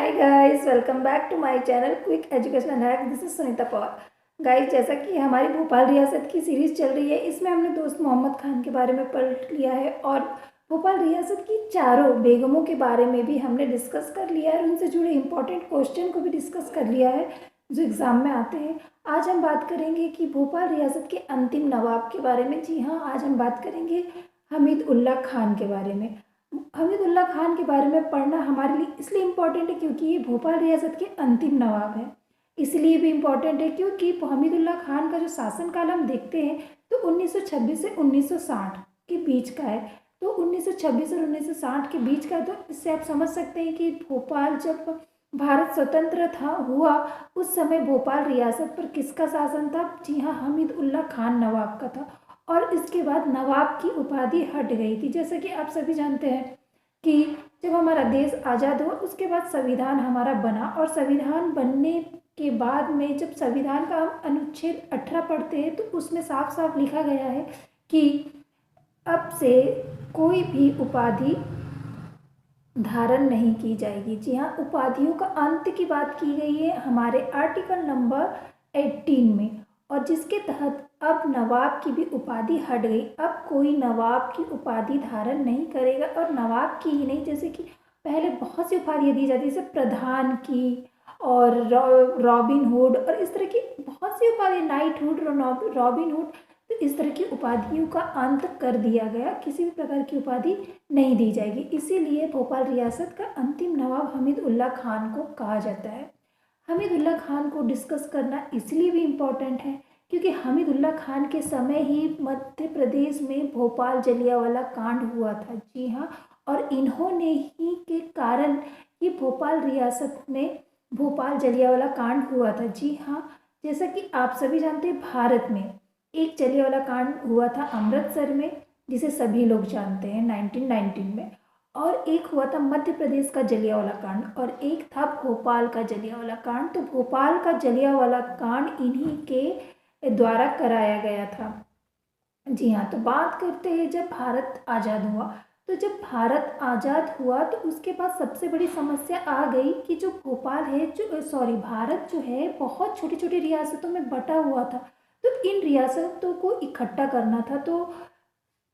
Hi guys, welcome back to my channel Quick Educational Hack. This is Sunita Pawar. Guys, जैसा कि हमारी भोपाल रियासत की सीरीज़ चल रही है, इसमें हमने दोस्त मोहम्मद खान के बारे में पढ़ लिया है और भोपाल रियासत की चारों बेगमों के बारे में भी हमने डिस्कस कर लिया है और उनसे जुड़े इंपॉर्टेंट क्वेश्चन को भी डिस्कस कर लिया है जो एग्ज़ाम में आते हैं। आज हम बात करेंगे कि भोपाल रियासत के अंतिम नवाब के बारे में। जी हाँ, आज हम बात करेंगे हमीद उल्ला खान के बारे में। हमीदुल्ला खान के बारे में पढ़ना हमारे लिए इसलिए इम्पोर्टेंट है क्योंकि ये भोपाल रियासत के अंतिम नवाब हैं। इसलिए भी इम्पोर्टेंट है क्योंकि हमीदुल्ला खान का जो शासनकाल हम देखते हैं तो 1926 से 1960 के बीच का है। तो 1926 और 1960 के बीच का, तो इससे आप समझ सकते हैं कि भोपाल जब भारत स्वतंत्र था हुआ उस समय भोपाल रियासत पर किसका शासन था। जी हाँ, हमीद उल्ला खान नवाब का था। और इसके बाद नवाब की उपाधि हट गई थी। जैसा कि आप सभी जानते हैं कि जब हमारा देश आज़ाद हुआ उसके बाद संविधान हमारा बना और संविधान बनने के बाद में जब संविधान का हम अनुच्छेद 18 पढ़ते हैं तो उसमें साफ साफ लिखा गया है कि अब से कोई भी उपाधि धारण नहीं की जाएगी। जी हाँ, उपाधियों का अंत की बात की गई है हमारे आर्टिकल नंबर 18 में, और जिसके तहत अब नवाब की भी उपाधि हट गई। अब कोई नवाब की उपाधि धारण नहीं करेगा। और नवाब की ही नहीं, जैसे कि पहले बहुत सी उपाधियाँ दी जाती, जैसे प्रधान की और रॉबिन हुड और इस तरह की बहुत सी उपाधि, नाइट हुड, रॉबिन हुड, तो इस तरह की उपाधियों का अंत कर दिया गया। किसी भी प्रकार की उपाधि नहीं दी जाएगी। इसीलिए भोपाल रियासत का अंतिम नवाब हमीद उल्ला खान को कहा जाता है। हमीद उल्ला खान को डिस्कस करना इसलिए भी इम्पोर्टेंट है क्योंकि हमीद उल्ला खान के समय ही मध्य प्रदेश में भोपाल जलियांवाला कांड हुआ था। जी हाँ, और इन्होंने ही के कारण ये भोपाल रियासत में भोपाल जलियांवाला कांड हुआ था। जी हाँ, जैसा कि आप सभी जानते हैं, भारत में एक जलियांवाला कांड हुआ था अमृतसर में, जिसे सभी लोग जानते हैं 1919 में, और एक हुआ था मध्य प्रदेश का जलियांवाला कांड और एक था भोपाल का जलियांवाला कांड। तो भोपाल का जलियांवाला कांड इन्हीं के द्वारा कराया गया था। जी हाँ, तो बात करते हैं जब भारत आज़ाद हुआ। तो जब भारत आज़ाद हुआ तो उसके बाद सबसे बड़ी समस्या आ गई कि जो भोपाल है, भारत जो है बहुत छोटी छोटी रियासतों में बटा हुआ था। तो इन रियासतों को इकट्ठा करना था। तो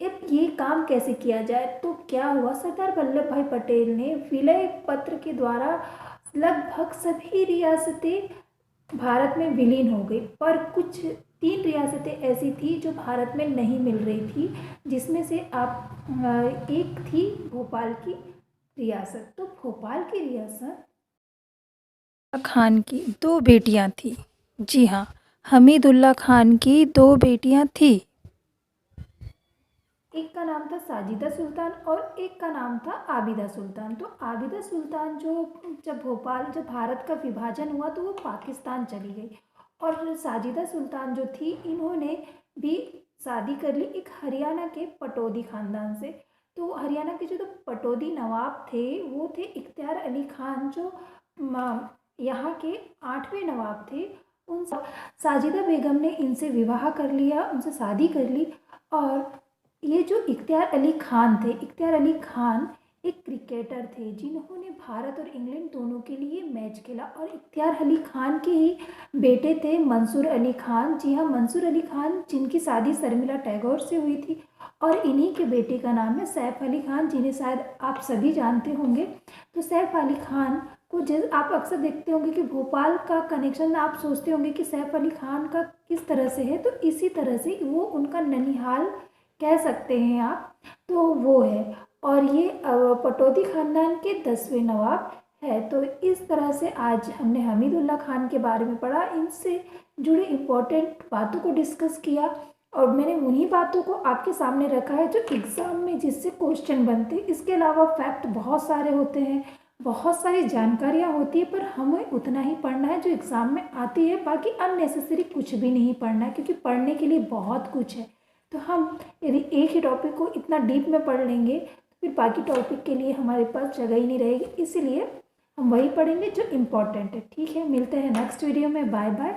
अब ये काम कैसे किया जाए? तो क्या हुआ, सरदार वल्लभ भाई पटेल ने विलय पत्र के द्वारा लगभग सभी रियासतें भारत में विलीन हो गई, पर कुछ 3 रियासतें ऐसी थी जो भारत में नहीं मिल रही थी, जिसमें से आप एक थी भोपाल की रियासत। तो भोपाल की रियासत खान की 2 बेटियां थी। जी हाँ, हमीदुल्ला खान की 2 बेटियां थी। एक का नाम था साजिदा सुल्तान और एक का नाम था आबिदा सुल्तान। तो आबिदा सुल्तान जब भारत का विभाजन हुआ तो वो पाकिस्तान चली गई, और साजिदा सुल्तान जो थी इन्होंने भी शादी कर ली एक हरियाणा के पटौदी ख़ानदान से। तो हरियाणा के जो पटौदी नवाब थे वो थे इख्तियार अली खान, जो यहाँ के 8वें नवाब थे। उन साजिदा बेगम ने इनसे विवाह कर लिया, उनसे शादी कर ली। और ये जो इख्तियार अली खान थे, इख्तियार अली खान एक क्रिकेटर थे जिन्होंने भारत और इंग्लैंड दोनों के लिए मैच खेला। और इख्तियार अली खान के ही बेटे थे मंसूर अली खान। जी हाँ, मंसूर अली खान, जिनकी शादी शर्मिला टैगोर से हुई थी। और इन्हीं के बेटे का नाम है सैफ अली खान, जिन्हें शायद आप सभी जानते होंगे। तो सैफ अली खान को आप अक्सर देखते होंगे कि भोपाल का कनेक्शन आप सोचते होंगे कि सैफ अली खान का किस तरह से है, तो इसी तरह से वो उनका ननिहाल कह सकते हैं आप, तो वो है। और ये पटौदी ख़ानदान के 10वें नवाब है। तो इस तरह से आज हमने हमीदुल्ला खान के बारे में पढ़ा, इनसे जुड़े इम्पोर्टेंट बातों को डिस्कस किया और मैंने उन्हीं बातों को आपके सामने रखा है जो एग्ज़ाम में जिससे क्वेश्चन बनते हैं। इसके अलावा फैक्ट बहुत सारे होते हैं, बहुत सारी जानकारियाँ होती है, पर हमें उतना ही पढ़ना है जो एग्ज़ाम में आती है। बाकी अननेसेसरी कुछ भी नहीं पढ़ना है क्योंकि पढ़ने के लिए बहुत कुछ है। तो हम यदि एक ही टॉपिक को इतना डीप में पढ़ लेंगे तो फिर बाकी टॉपिक के लिए हमारे पास जगह ही नहीं रहेगी। इसीलिए हम वही पढ़ेंगे जो इम्पोर्टेंट है। ठीक है, मिलते हैं नेक्स्ट वीडियो में। Bye bye.